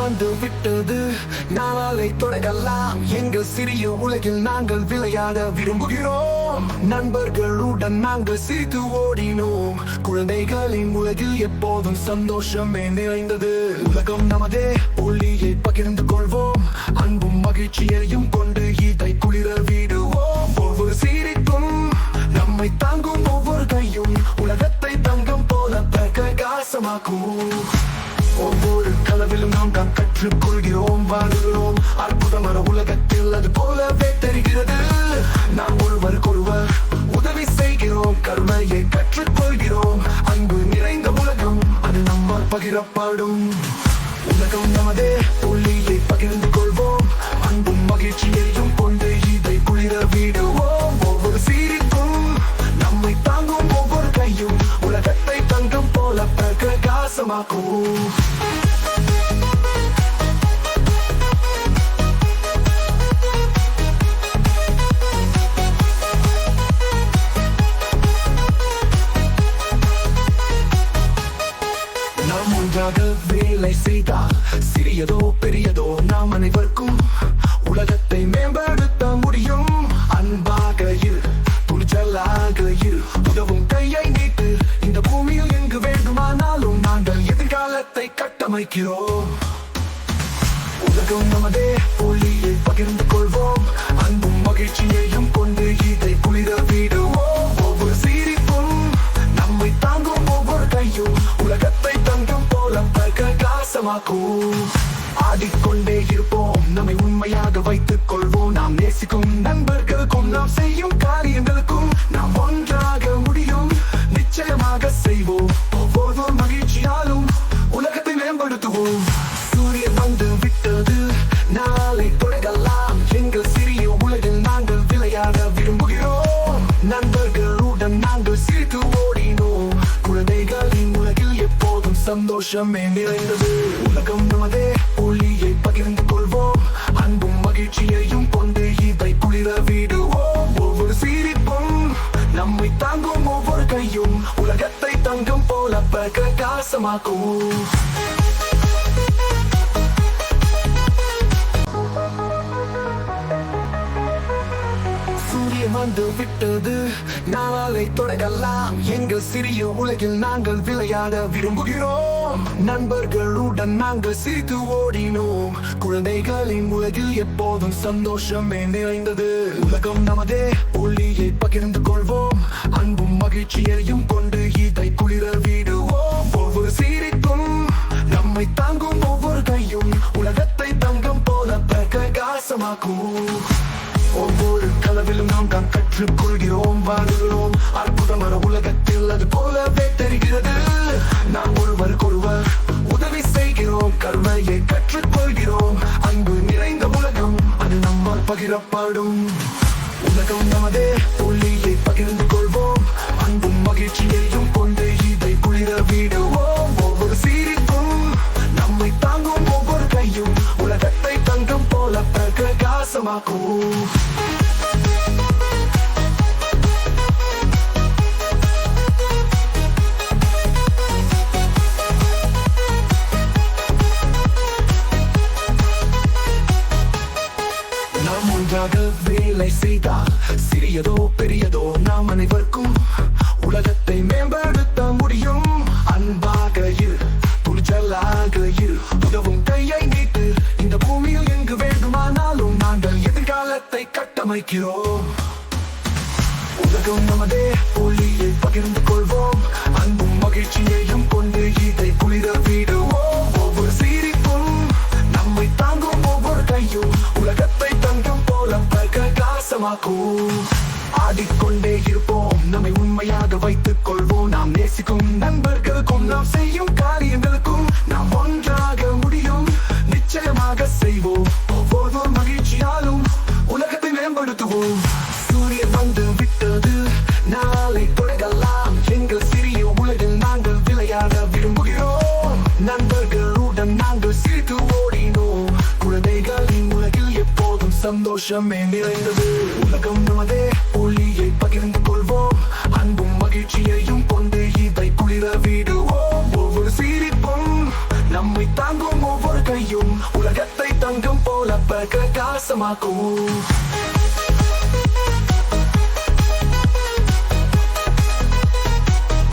வந்து விட்டது, நாளை தொடங்கலாம். எங்கள் சிறிய உலகில் நாங்கள் விளையாட விரும்புகிறோம். நண்பர்களுடன் நாங்கள் சிரித்து ஓடினோம். குழந்தைகளின் உலகில் எப்போதும் சந்தோஷமே நிறைந்தது. உலகம் நமதே, ஒளியை பகிர்ந்து கொள்வோம். அன்பும் மகிழ்ச்சியையும் கொண்டு இதை குளிர விடுவோம். ஒவ்வொரு சிரிப்பும் நம்மை தாங்கும், ஒவ்வொரு கையும் உலகத்தை தங்கம் போல பிரகாசமாக்கும். ஒவ்வொரு கனவிலும் நாம் கற்றுக் கொள்கிறோம், வாழ்கிறோம். அற்புதமான உலகத்தில் அது போலவே தெரிகிறது. நாம் ஒருவருக்கொருவர் உதவி செய்கிறோம், கருணையை கற்றுக் கொள்கிறோம். அன்பு நிறைந்த உலகம், அது நம்மால் பகிரப்படும். உலகம் நமதே, ஒளியை பகிர்ந்து கொள்வோம். அன்பும் மகிழ்ச்சியையும் கொண்டு இதை குளிர விடுவோம். ஒவ்வொரு சிரிப்பும் நம்மை தாங்கும், ஒவ்வொரு கையும் உலகத்தை தங்கம் போல பிரகாசமாக்கும். நாம் ஒன்றாக வேலை செய்தால் சிறியதோ பெரியதோ நாம் அனைவருக்கும் உலகத்தை மேம்படுத்த முடியும். அன்பாக இரு, துணிச்சலாக இரு, உதவும் கையை நீட்டு. இந்த பூமியில் எங்கு வேண்டுமானாலும் நாங்கள் எதிர்காலத்தை கட்டமைக்கிறோம். உலகம் நமதே, ஒளியை பகிர்ந்து கொள்வோம். அன்பும் மகிழ்ச்சியையும் கொண்டு இதை குளிர விடுவோம். ஒவ்வொரு சிரிப்பும் நம்மை தாங்கும், ஒவ்வொரு கையும் உலகத்தை தங்கம் போல பிரகாசமாக்கும். ஆடிக்கொண்டே இருப்போம், நம்மை உண்மையாக வைத்துக் கொள்வோம். நாம் நேசிக்கும் நண்பர்களுக்கும் நாம் செய்யும் காரியங்களுக்கும் நாம் ஒன்றாக முடியும். நிச்சயமாக செய்வோம். ஒவ்வொரு மகிழ்ச்சியாலும் உலகத்தை மேம்படுத்துவோம். சூரியன் வந்து விட்டது, நாளை தொடங்கலாம். எங்கள் சிறிய உலகில் நாங்கள் விளையாட விரும்புகிறோம். நண்பர்களுடன் நாங்கள் சிரித்து ஓடினோம். குழந்தைகளின் உலகில் எப்போதும் சந்தோஷமே நிறைந்தது. உலகம் நமதே, ஒளியை பகிர்ந்து கொள்வோம். அன்பும் மகிழ்ச்சியையும் கொண்டு இதை குளிர விடுவோம். ஒவ்வொரு சிரிப்பும் நம்மை தாங்கும், ஒவ்வொரு கையும் உலகத்தை தங்கம் போல பிரகாசமாக்கும். சூரியன் வந்து விட்டது, நாளை தொடங்கலாம். எங்கள் சிறிய உலகில் நாங்கள் விளையாட விரும்புகிறோம். நண்பர்களுடன் நாங்கள் சிரித்து ஓடினோம். குழந்தைகளின் உலகில் எப்போதும் சந்தோஷமே நிறைந்தது. உலகம் நமதே, ஒளியை பகிர்ந்து கொள்வோம். அன்பும் மகிழ்ச்சியையும் கொண்டு இதை குளிர விடுவோம். ஒவ்வொரு சிரிப்பும் நம்மை தாங்கும், ஒவ்வொரு கையும் உலகத்தை தங்கம் போல பிரகாசமாக்கும். ஒவ்வொரு கனவிலும் நாம் கற்றுக் கொள்கிறோம், வாழ்கிறோம். அற்புதமான உலகத்தில் அது போலவே தெரிகிறது. நாம் ஒருவருக்கொருவர் உதவி செய்கிறோம், கருணையை கற்றுக் கொள்கிறோம். அன்பு நிறைந்த உலகம், அது நம்மால் பகிரப்படும். உலகம் நமதே, ஒளியை பகிர்ந்து கொள்வோம். அன்பும் மகிழ்ச்சியையும் கொண்டு இதை குளிர விடுவோம். ஒவ்வொரு சிரிப்பும் நம்மை தாங்கும், ஒவ்வொரு கையும் உலகத்தை தங்கம் போல பிரகாசமாக்கும். நாம் ஒன்றாக வேலை செய்தால் சிறியதோ பெரியதோ நாம் அனைவருக்கும் உலகத்தை மேம்படுத்த முடியும். அன்பாக இரு, துணிச்சலாக இரு, உதவும் கையை நீட்டு. இந்த பூமியில் எங்கு வேண்டுமானாலும் நாங்கள் எதிர்காலத்தை கட்டமைக்கிறோம். உலகம் நமதே, ஒளியை பகிர்ந்து கொள்வோம். அன்பும் மகிழ்ச்சியையும் கொண்டு இதை குளிர விடுவோம். ஒவ்வொரு சிரிப்பும் நம்மை தாங்கும், ஒவ்வொரு கையும் உலகத்தை தங்கம் போல பிரகாசமாக்கும். ஆடிக்கொண்டே இருப்போம், நம்மை உண்மையாக வைத்துக் கொள்வோம். நாம் நேசிக்கும் நண்பர்களுக்கும் நாம் செய்யும் காரியங்களுக்கும் நாம் ஒன்றாக முடியும். நிச்சயமாக செய்வோம். ஒவ்வொரு மகிழ்ச்சியாலும் உலகத்தை மேம்படுத்துவோம். சூரியன் வந்து விட்டது, நாளை தொடங்கலாம். எங்கள் சிறிய உலகில் நாங்கள் விளையாட விரும்புகிறோம். நண்பர்களுடன் நாங்கள் சிரித்து ஓடினோம். குழந்தைகளின் உலகில் எப்போதும் சந்தோஷமே நிறைந்தது. உலகம் நமதே, ஒளியை பகிர்ந்து கொள்வோம். அன்பும் மகிழ்ச்சியையும் கொண்டு இதை குளிர விடுவோம். ஒவ்வொரு சிரிப்பும் நம்மை தாங்கும் ஒவ்வொரு கையும் உலகத்தை தங்கம் போல பிரகாசமாக்கும்